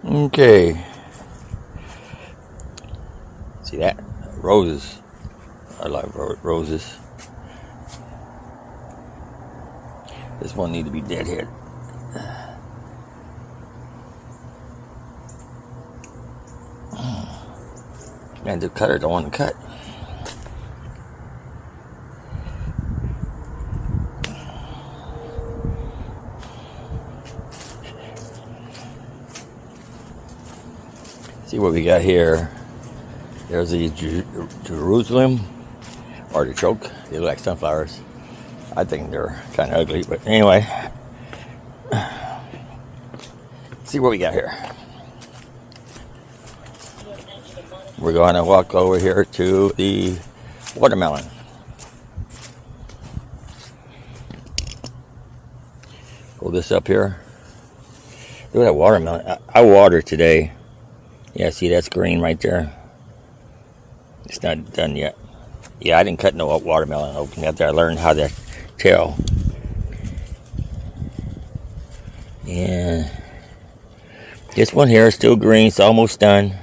Okay. See that? Roses. I like roses. This one need to be deadhead. Man, the cutter don't want to cut. See what we got here. There's the Jerusalem artichoke. They look like sunflowers. I think they're kind of ugly, but anyway. See what we got here. We're going to walk over here to the watermelon. Pull this up here. Look at that watermelon. I watered today. Yeah, see that's green right there. It's not done yet. Yeah, I didn't cut no watermelon open after I learned how to tell. And this one here is still green. It's almost done.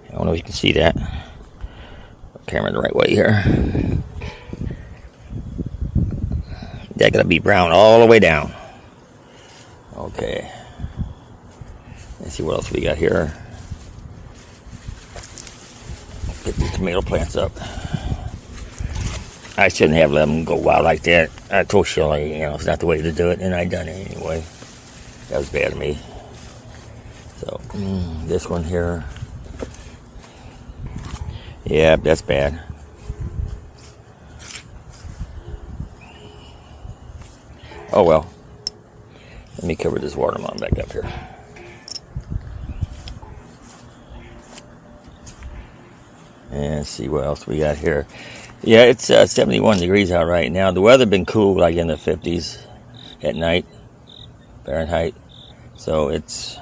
I don't know if you can see that. Camera the right way here. That's gonna be brown all the way down. Okay. Let's see what else we got here. Get these tomato plants up. I shouldn't have let them go wild like that. I told Shelly, it's not the way to do it, and I done it anyway. That was bad of me. So, this one here. Yeah, that's bad. Oh well. Let me cover this watermelon back up here. And see what else we got here. Yeah, it's 71 degrees out right now. The weather been cool, like in the 50s at night, Fahrenheit. So it's,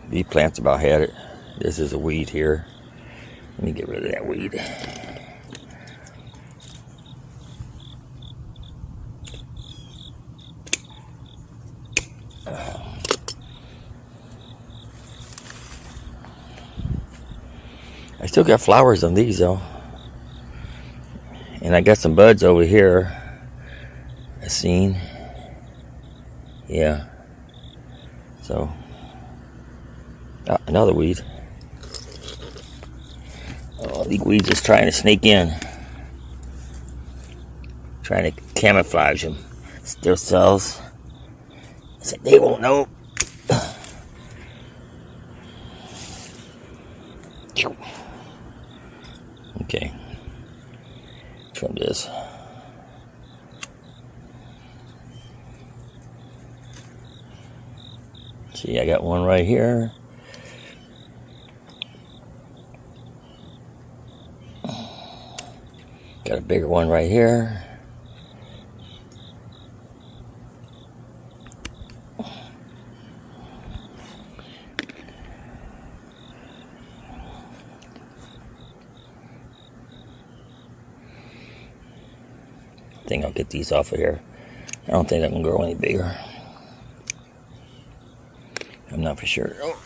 these plants about had it. This is a weed here. Let me get rid of that weed. I still got flowers on these though. And I got some buds over here. I seen. Yeah. So. Another weed. Oh, these weeds just trying to sneak in. Trying to camouflage them. Themselves. So they won't know. Okay. Trim this. See, I got one right here. Got a bigger one right here. I think I'll get these off of here. I don't think I can grow any bigger. I'm not for sure. Oh,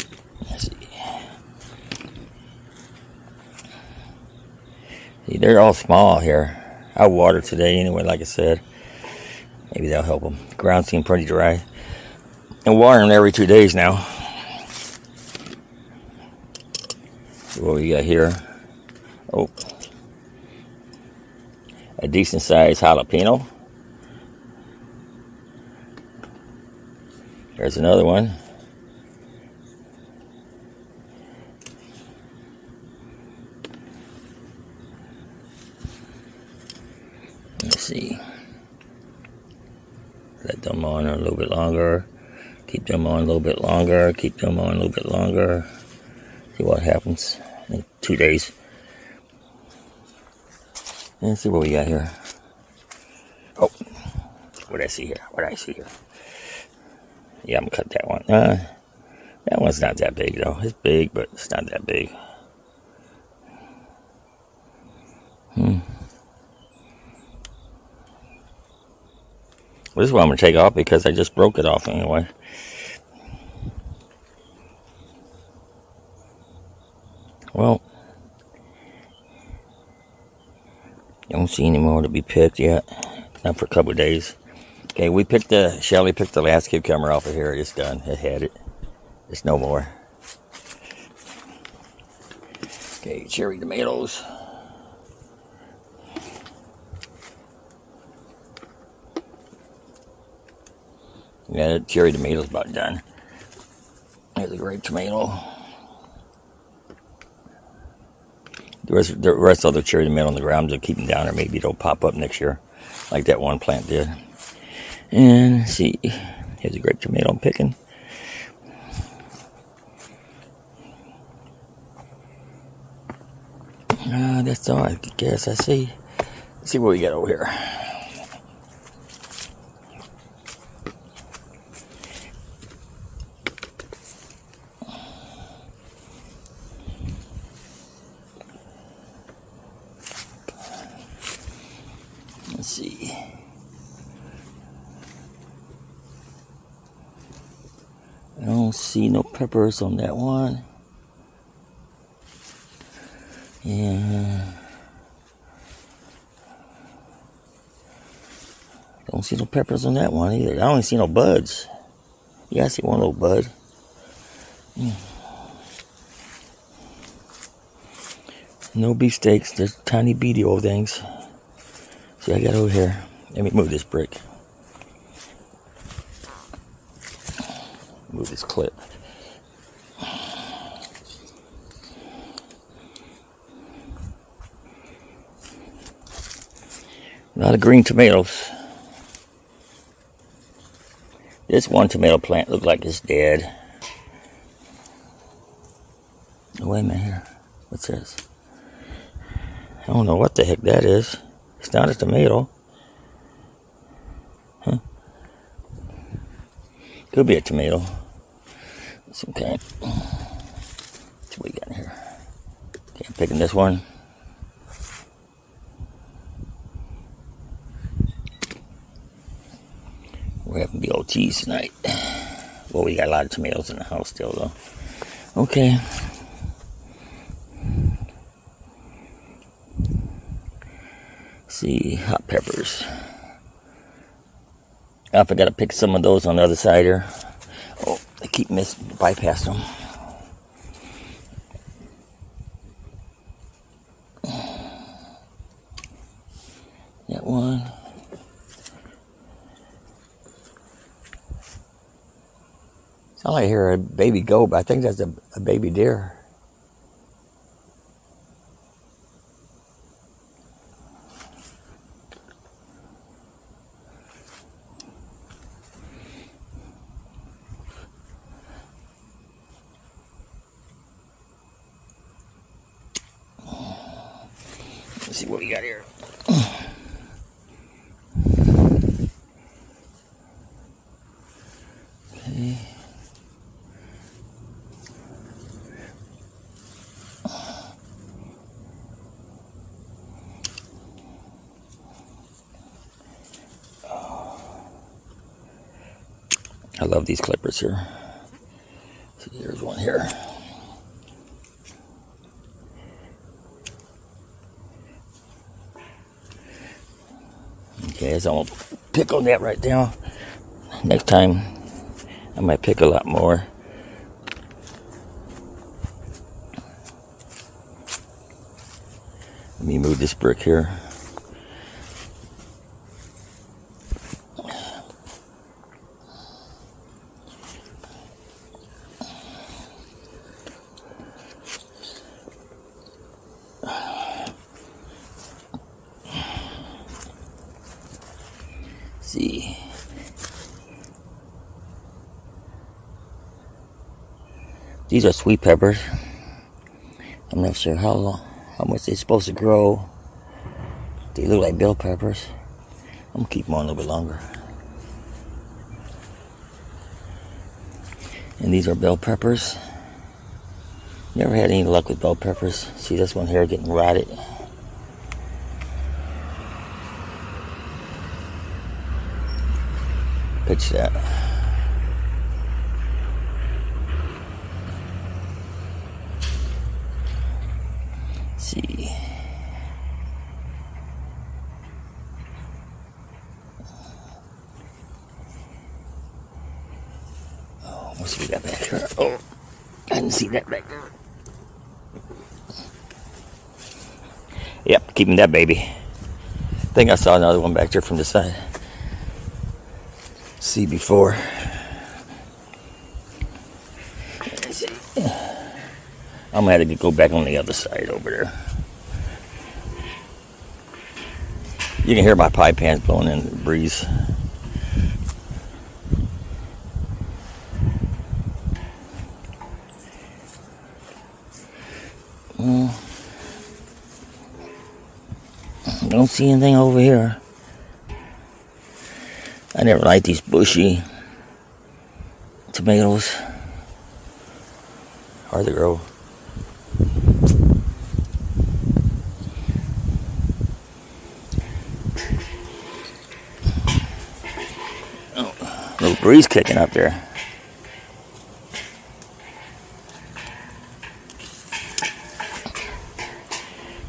let's see. See, they're all small here. I watered today anyway, like I said. Maybe that'll help them. The ground seems pretty dry. And watering them every 2 days now. See what we got here. Oh. A decent sized jalapeno. There's another one. Let's see. Let them on a little bit longer. Keep them on a little bit longer. Keep them on a little bit longer. See what happens in 2 days. And see what we got here. Oh, what I see here? What I see here? Yeah, I'm gonna cut that one. That one's not that big though. It's big, but it's not that big. Well, this is what I'm going to take off because I just broke it off anyway. Well, I don't see any more to be picked yet. Not for a couple of days. Okay, Shelly picked the last cucumber off of here. It's done. It had it. There's no more. Okay, cherry tomatoes. Yeah, the cherry tomatoes about done. There's a grape tomato. The rest of the cherry tomato on the ground to keep them down, or maybe it'll pop up next year, like that one plant did. And let's see, here's a grape tomato I'm picking. That's all I guess I see. Let's see what we got over here. Let's see. I don't see no peppers on that one. Yeah. Don't see no peppers on that one either. I don't see no buds. Yeah, I see one little bud. No beefsteaks. There's tiny beady old things. See, I got over here. Let me move this brick. Move this clip. A lot of green tomatoes. This one tomato plant looks like it's dead. Oh, wait a minute here. What's this? I don't know what the heck that is. It's not a tomato. Huh? Could be a tomato. Some kind. Let's see what we got in here. Okay, I'm picking this one. We're having BOTs tonight. Well, we got a lot of tomatoes in the house still, though. Okay. See, hot peppers. I forgot to pick some of those on the other side here. Oh, I keep bypassing them. That one. Sound like I hear a baby goat, but I think that's a baby deer. Let's see what we got here. Okay. I love these clippers here. See, there's one here. Okay, so I'm gonna pick on that right now. Next time, I might pick a lot more. Let me move this brick here. See. These are sweet peppers. I'm not sure how much they're supposed to grow. They look like bell peppers. I'm gonna keep them on a little bit longer. And these are bell peppers. Never had any luck with bell peppers. See this one here getting rotted. Pitch that. Let's see. Oh, what's we got back here? Oh, I didn't see that back there. Yep, keeping that baby. I think I saw another one back there from the side. See before. Let's see. I'm gonna have to go back on the other side over there. You can hear my pie pans blowing in the breeze. Don't see anything over here. I never liked these bushy tomatoes. Hard to grow. Oh, little breeze kicking up there.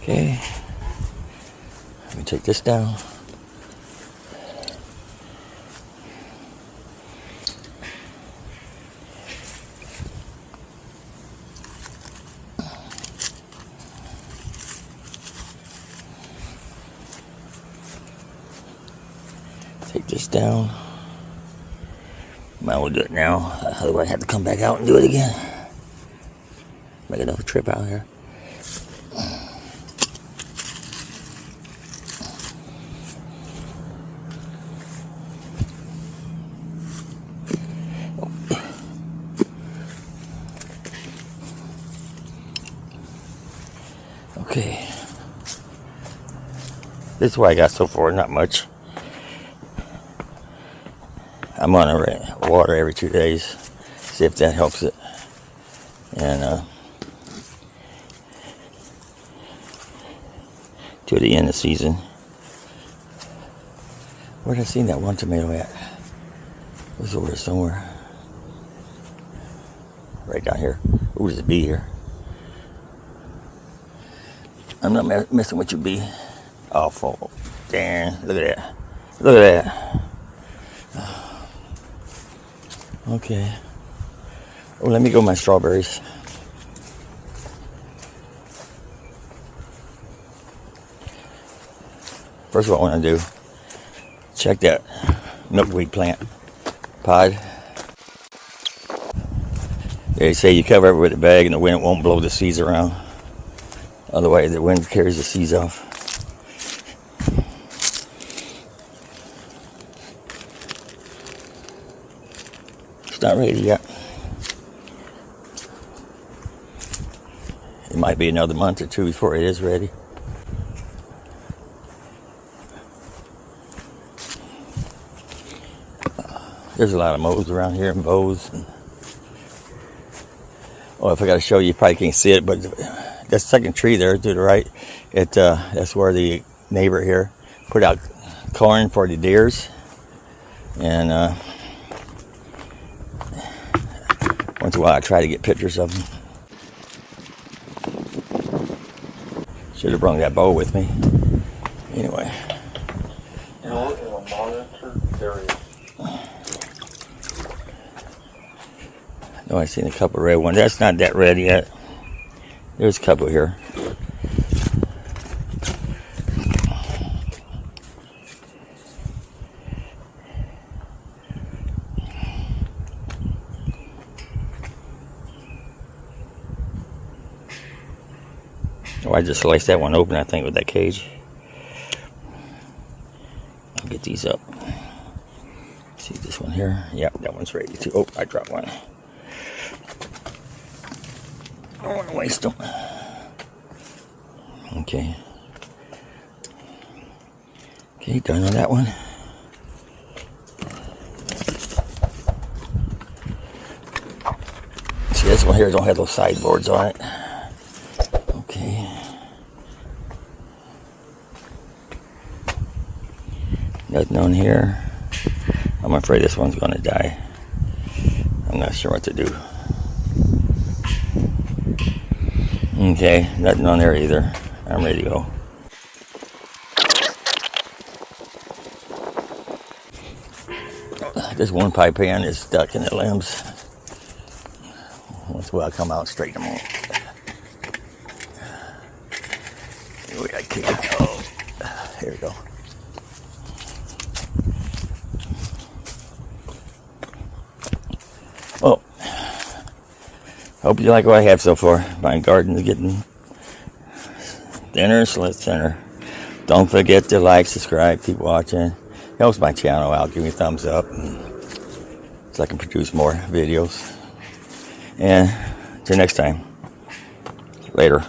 Okay. Let me take this down. Take this down. Might as well do it now. Otherwise I have to come back out and do it again. Make another trip out here. Okay. This is what I got so far, not much. I'm on water every 2 days, see if that helps it. And to the end of the season. Where did I see that one tomato at? It was over there somewhere. Right down here. Ooh, there's a bee here. I'm not messing with you, bee. Oh, full. Damn, look at that. Look at that. Okay. Oh, let me go my strawberries. First of all, I want to do, check that milkweed plant pod. They say you cover it with a bag and the wind won't blow the seeds around. Otherwise, the wind carries the seeds off. It's not ready yet. It might be another month or two before it is ready. There's a lot of mows around here and bows. Oh, if I got to show you, you probably can't see it, but that second tree there to the right, that's where the neighbor here put out corn for the deers. And once in a while I try to get pictures of them. Should have brought that bow with me. Anyway. No, I seen a couple red ones. That's not that red yet. There's a couple here. Oh, I just sliced that one open, I think, with that cage. I'll get these up. See this one here? Yep, that one's ready too. Oh, I dropped one. I don't want to waste them. Okay. Okay, done on that one. See, this one here don't have those sideboards on it. Okay. Nothing on here. I'm afraid this one's gonna die. I'm not sure what to do. Okay, nothing on there either. I'm ready to go. This one pipe pan is stuck in the limbs. Once well, I come out, straighten them all. We gotta kick it. Oh, here we go. Well, hope you like what I have so far. My garden is getting thinner, so it's thinner. Don't forget to like, subscribe, keep watching. Helps my channel out. Give me a thumbs up so I can produce more videos. And till next time, later.